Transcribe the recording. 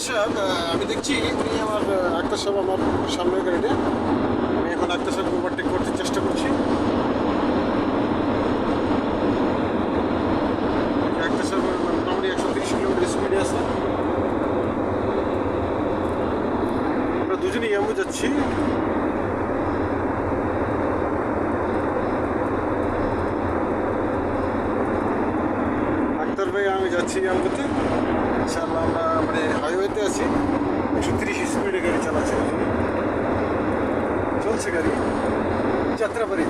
সাহেব আমি দেখছি উনি আমার আক্তার সাহেব আমার সামনের গাড়িতে। আমি এখন আক্তার সাহেব ওভারটেক করতে চেষ্টা করছি। আক্তার সাহেব মোটামুটি 130 কিলোমিটার স্পিডে আছে। আমরা দুজনেই ইয়ামু যাচ্ছি। আক্তার ভাই আমি যাচ্ছি ইয়ামুতে। ইনশাআল্লাহ আমরা মানে হাইওয়েতে আছি, 130 স্পিডে গাড়ি চালাচ্ছে, চলছে গাড়ি, যাত্রাবাড়ি।